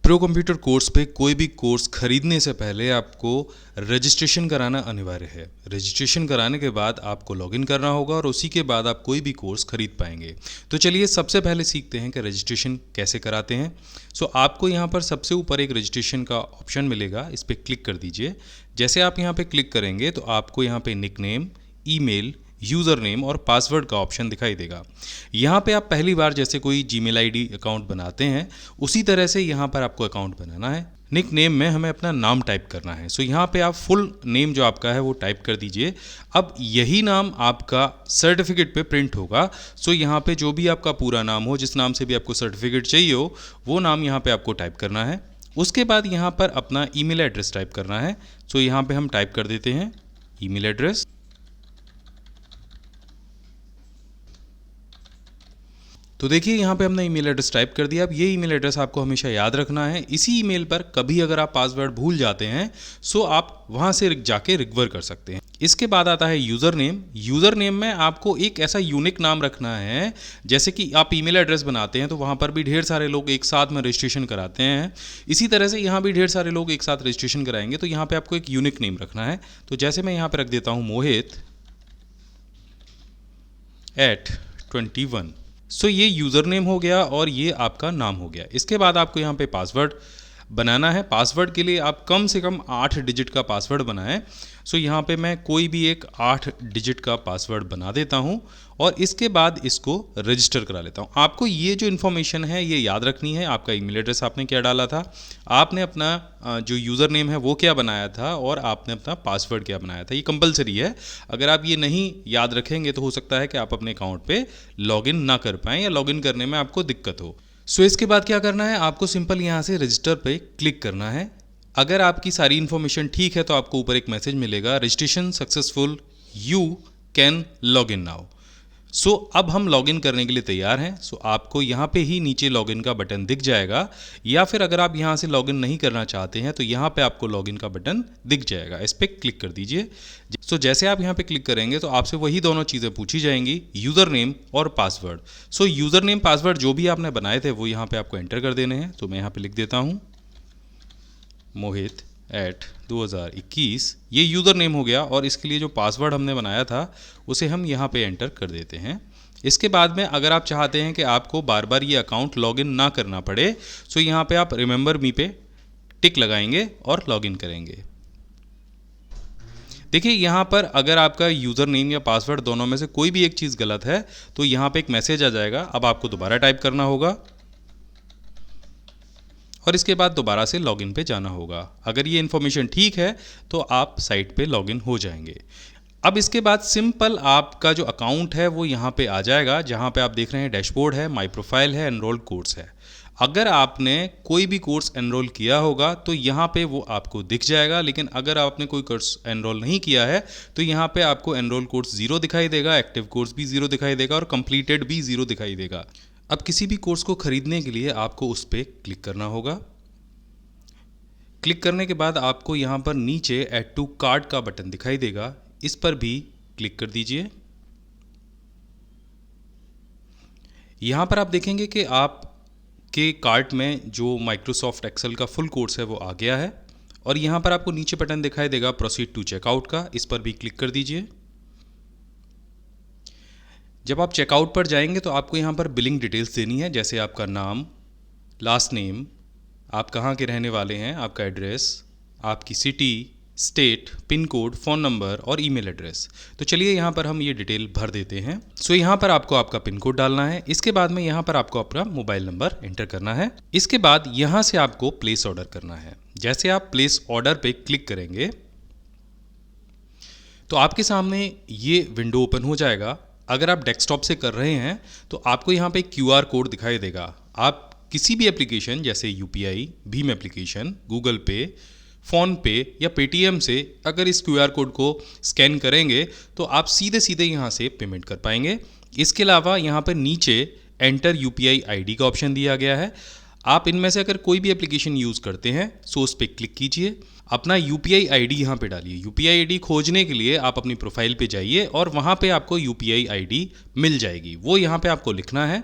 Pro computer course पे कोई भी कोर्स खरीदने से पहले आपको रजिस्ट्रेशन कराना अनिवार्य है। रजिस्ट्रेशन कराने के बाद आपको लॉगिन करना होगा और उसी के बाद आप कोई भी कोर्स खरीद पाएंगे। तो चलिए सबसे पहले सीखते हैं कि रजिस्ट्रेशन कैसे कराते हैं। आपको यहाँ पर सबसे ऊपर एक रजिस्ट्रेशन का ऑप्शन मिलेगा, इस पर क्लिक कर दीजिए। जैसे आप यहाँ पे क्लिक करेंगे तो आपको यहाँ पे निकनेम, ईमेल, यूज़र नेम और पासवर्ड का ऑप्शन दिखाई देगा। यहाँ पे आप पहली बार जैसे कोई जीमेल आईडी अकाउंट बनाते हैं उसी तरह से यहाँ पर आपको अकाउंट बनाना है। निक नेम में हमें अपना नाम टाइप करना है। यहाँ पे आप फुल नेम जो आपका है वो टाइप कर दीजिए। अब यही नाम आपका सर्टिफिकेट पे प्रिंट होगा। यहाँ पे जो भी आपका पूरा नाम हो, जिस नाम से भी आपको सर्टिफिकेट चाहिए हो, वो नाम यहाँ पे आपको टाइप करना है। उसके बाद यहाँ पर अपना ईमेल एड्रेस टाइप करना है। यहाँ पे हम टाइप कर देते हैं ईमेल एड्रेस। तो देखिए यहाँ पे हमने ईमेल एड्रेस टाइप कर दिया। अब ये ईमेल एड्रेस आपको हमेशा याद रखना है। इसी ईमेल पर कभी अगर आप पासवर्ड भूल जाते हैं आप वहाँ से जाके रिकवर कर सकते हैं। इसके बाद आता है यूज़र नेम। यूज़र नेम में आपको एक ऐसा यूनिक नाम रखना है, जैसे कि आप ईमेल एड्रेस बनाते हैं तो वहाँ पर भी ढेर सारे लोग एक साथ में रजिस्ट्रेशन कराते हैं। इसी तरह से यहाँ भी ढेर सारे लोग एक साथ रजिस्ट्रेशन कराएंगे, तो यहाँ पर आपको एक यूनिक नेम रखना है। तो जैसे मैं यहाँ पर रख देता हूँ Mohit@21। ये यूज़र नेम हो गया और ये आपका नाम हो गया। इसके बाद आपको यहाँ पे पासवर्ड बनाना है। पासवर्ड के लिए आप कम से कम 8 डिजिट का पासवर्ड बनाएं। यहाँ पे मैं कोई भी एक 8 डिजिट का पासवर्ड बना देता हूँ और इसके बाद इसको रजिस्टर करा लेता हूँ। आपको ये जो इन्फॉर्मेशन है ये याद रखनी है। आपका ईमेल एड्रेस आपने क्या डाला था, आपने अपना जो यूज़र नेम है वो क्या बनाया था और आपने अपना पासवर्ड क्या बनाया था। ये कंपलसरी है। अगर आप ये नहीं याद रखेंगे तो हो सकता है कि आप अपने अकाउंट पे लॉगिन ना कर पाएँ या लॉगिन करने में आपको दिक्कत हो। इसके बाद क्या करना है, आपको सिंपल यहाँ से रजिस्टर पे क्लिक करना है। अगर आपकी सारी इन्फॉर्मेशन ठीक है तो आपको ऊपर एक मैसेज मिलेगा, registration successful, you can log in now. अब हम लॉगिन करने के लिए तैयार हैं। आपको यहाँ पे ही नीचे लॉगिन का बटन दिख जाएगा, या फिर अगर आप यहाँ से लॉगिन नहीं करना चाहते हैं तो यहाँ पे आपको लॉगिन का बटन दिख जाएगा, इस पर क्लिक कर दीजिए। जैसे आप यहाँ पे क्लिक करेंगे तो आपसे वही दोनों चीज़ें पूछी जाएंगी, यूज़र नेम और पासवर्ड। यूज़र नेम पासवर्ड जो भी आपने बनाए थे वो यहाँ पे आपको एंटर कर देने हैं। तो मैं यहाँ पे लिख देता हूँ Mohit@2021, ये यूज़र नेम हो गया और इसके लिए जो पासवर्ड हमने बनाया था उसे हम यहाँ पे एंटर कर देते हैं। इसके बाद में अगर आप चाहते हैं कि आपको बार बार ये अकाउंट लॉगिन ना करना पड़े यहाँ पे आप रिमेंबर मी पे टिक लगाएंगे और लॉगिन करेंगे। देखिए यहाँ पर अगर आपका यूज़र नेम या पासवर्ड दोनों में से कोई भी एक चीज़ गलत है तो यहाँ पे एक मैसेज आ जाएगा। अब आपको दोबारा टाइप करना होगा और इसके बाद दोबारा से लॉगिन पे जाना होगा। अगर ये इन्फॉर्मेशन ठीक है तो आप साइट पे लॉगिन हो जाएंगे। अब इसके बाद सिंपल आपका जो अकाउंट है वो यहाँ पे आ जाएगा, जहाँ पे आप देख रहे हैं डैशबोर्ड है, माई प्रोफाइल है, एनरोल्ड कोर्स है। अगर आपने कोई भी कोर्स एनरोल किया होगा तो यहाँ पे वो आपको दिख जाएगा, लेकिन अगर आपने कोई कोर्स एनरोल नहीं किया है तो यहाँ पे आपको एनरोल कोर्स 0 दिखाई देगा, एक्टिव कोर्स भी 0 दिखाई देगा और कंप्लीटेड भी 0 दिखाई देगा। अब किसी भी कोर्स को खरीदने के लिए आपको उस पर क्लिक करना होगा। क्लिक करने के बाद आपको यहाँ पर नीचे ऐड टू कार्ट का बटन दिखाई देगा, इस पर भी क्लिक कर दीजिए। यहाँ पर आप देखेंगे कि आपके कार्ट में जो माइक्रोसॉफ्ट एक्सेल का फुल कोर्स है वो आ गया है और यहाँ पर आपको नीचे बटन दिखाई देगा प्रोसीड टू चेकआउट का, इस पर भी क्लिक कर दीजिए। जब आप चेकआउट पर जाएंगे तो आपको यहाँ पर बिलिंग डिटेल्स देनी है, जैसे आपका नाम, लास्ट नेम, आप कहाँ के रहने वाले हैं, आपका एड्रेस, आपकी city, state, pin code, phone number और ईमेल एड्रेस। तो चलिए यहाँ पर हम ये डिटेल भर देते हैं। यहाँ पर आपको आपका पिन कोड डालना है। इसके बाद में यहाँ पर आपको अपना मोबाइल नंबर एंटर करना है। इसके बाद यहाँ से आपको प्लेस ऑर्डर करना है। जैसे आप प्लेस ऑर्डर पे क्लिक करेंगे तो आपके सामने ये विंडो ओपन हो जाएगा। अगर आप डेस्कटॉप से कर रहे हैं तो आपको यहाँ पे QR कोड दिखाई देगा। आप किसी भी एप्लीकेशन जैसे UPI, भीम एप्लीकेशन, गूगल पे, फ़ोन पे या पेटीएम से अगर इस QR कोड को स्कैन करेंगे तो आप सीधे सीधे यहाँ से पेमेंट कर पाएंगे। इसके अलावा यहाँ पर नीचे एंटर UPI ID का ऑप्शन दिया गया है। आप इनमें से अगर कोई भी एप्लीकेशन यूज़ करते हैं उस पर क्लिक कीजिए, अपना UPI ID यहाँ पे डालिए। UPI ID खोजने के लिए आप अपनी प्रोफाइल पे जाइए और वहाँ पे आपको UPI ID मिल जाएगी, वो यहाँ पे आपको लिखना है।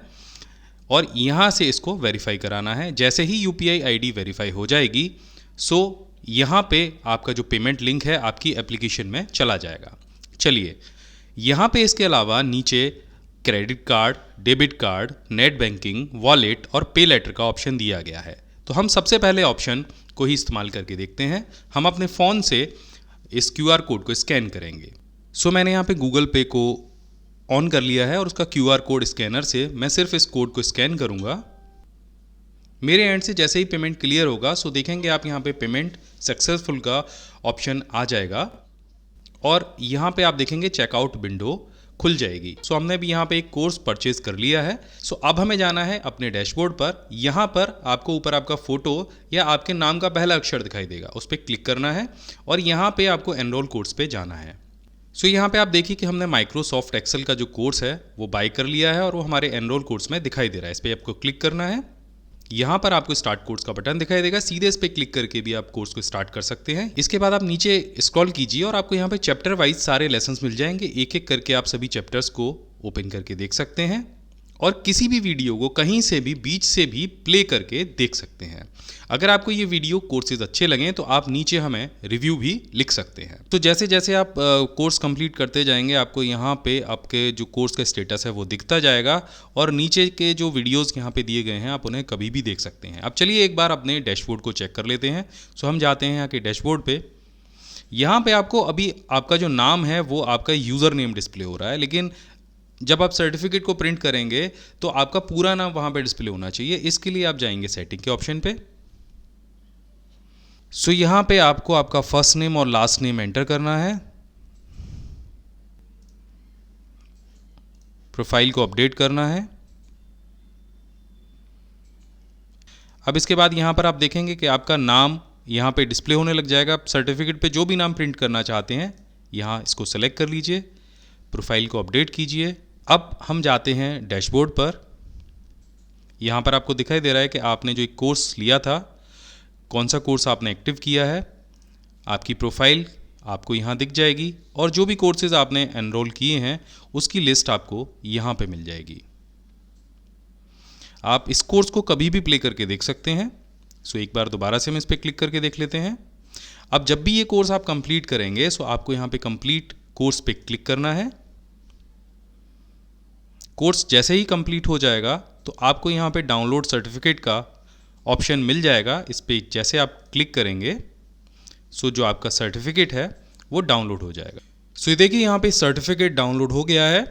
और यहाँ से इसको वेरीफाई कराना है। जैसे ही UPI ID वेरीफाई हो जाएगी, सो यहाँ पे आपका जो पेमेंट लिंक है आपकी एप्लीकेशन में चला जाएगा। चलिए, यहाँ पे इसके अलावा नीचे credit card, debit card, net banking, wallet और पे लेटर का ऑप्शन दिया गया है। तो हम सबसे पहले ऑप्शन को ही इस्तेमाल करके देखते हैं। हम अपने फ़ोन से इस QR कोड को स्कैन करेंगे। सो मैंने यहाँ पे गूगल पे को ऑन कर लिया है और उसका QR कोड स्कैनर से मैं सिर्फ इस कोड को स्कैन करूँगा। मेरे एंड से जैसे ही पेमेंट क्लियर होगा, सो देखेंगे आप यहाँ पे पेमेंट सक्सेसफुल का ऑप्शन आ जाएगा और यहाँ पे आप देखेंगे चेकआउट विंडो खुल जाएगी। सो हमने भी यहाँ पे एक कोर्स परचेज कर लिया है। सो अब हमें जाना है अपने डैशबोर्ड पर। यहाँ पर आपको ऊपर आपका फ़ोटो या आपके नाम का पहला अक्षर दिखाई देगा, उस पर क्लिक करना है और यहाँ पे आपको एनरोल कोर्स पे जाना है। सो यहाँ पे आप देखिए कि हमने माइक्रोसॉफ्ट एक्सेल का जो कोर्स है वो बाय कर लिया है और वो हमारे एनरोल कोर्स में दिखाई दे रहा है। इस पर आपको क्लिक करना है। यहाँ पर आपको स्टार्ट कोर्स का बटन दिखाई देगा, सीधे इस पर क्लिक करके भी आप कोर्स को स्टार्ट कर सकते हैं। इसके बाद आप नीचे स्क्रॉल कीजिए और आपको यहाँ पे चैप्टर वाइज सारे लेसन्स मिल जाएंगे। एक एक करके आप सभी चैप्टर्स को ओपन करके देख सकते हैं और किसी भी वीडियो को कहीं से भी बीच से भी प्ले करके देख सकते हैं। अगर आपको ये वीडियो कोर्सेज अच्छे लगें तो आप नीचे हमें रिव्यू भी लिख सकते हैं। तो जैसे जैसे आप कोर्स कंप्लीट करते जाएंगे, आपको यहाँ पे आपके जो कोर्स का स्टेटस है वो दिखता जाएगा और नीचे के जो वीडियोस यहाँ पे दिए गए हैं आप उन्हें कभी भी देख सकते हैं। अब चलिए एक बार अपने डैशबोर्ड को चेक कर लेते हैं। सो हम जाते हैं यहाँ के डैशबोर्ड पे। यहाँ पे आपको अभी आपका जो नाम है वो आपका यूज़र नेम डिस्प्ले हो रहा है, लेकिन जब आप सर्टिफिकेट को प्रिंट करेंगे तो आपका पूरा नाम वहाँ पे डिस्प्ले होना चाहिए। इसके लिए आप जाएंगे सेटिंग के ऑप्शन पे। सो यहाँ पे आपको आपका फर्स्ट नेम और लास्ट नेम एंटर करना है। प्रोफाइल को अपडेट करना है। अब इसके बाद यहाँ पर आप देखेंगे कि आपका नाम यहाँ पे डिस्प्ले होने लग जाएगा। आप सर्टिफिकेट पे जो भी नाम प्रिंट करना चाहते हैं यहाँ इसको सेलेक्ट कर लीजिए, प्रोफाइल को अपडेट कीजिए। अब हम जाते हैं डैशबोर्ड पर। यहाँ पर आपको दिखाई दे रहा है कि आपने जो एक कोर्स लिया था, कौन सा कोर्स आपने एक्टिव किया है। आपकी प्रोफाइल आपको यहाँ दिख जाएगी और जो भी कोर्सेज आपने एनरोल किए हैं उसकी लिस्ट आपको यहाँ पे मिल जाएगी। आप इस कोर्स को कभी भी प्ले करके देख सकते हैं। सो एक बार दोबारा से हम इस पर क्लिक करके देख लेते हैं। अब जब भी ये कोर्स आप कंप्लीट करेंगे, सो आपको यहाँ पे कंप्लीट कोर्स पे क्लिक करना है। कोर्स जैसे ही कंप्लीट हो जाएगा तो आपको यहाँ पे डाउनलोड सर्टिफिकेट का ऑप्शन मिल जाएगा। इस पर जैसे आप क्लिक करेंगे, सो जो आपका सर्टिफिकेट है वो डाउनलोड हो जाएगा। सो ये देखिए यहाँ पे सर्टिफिकेट डाउनलोड हो गया है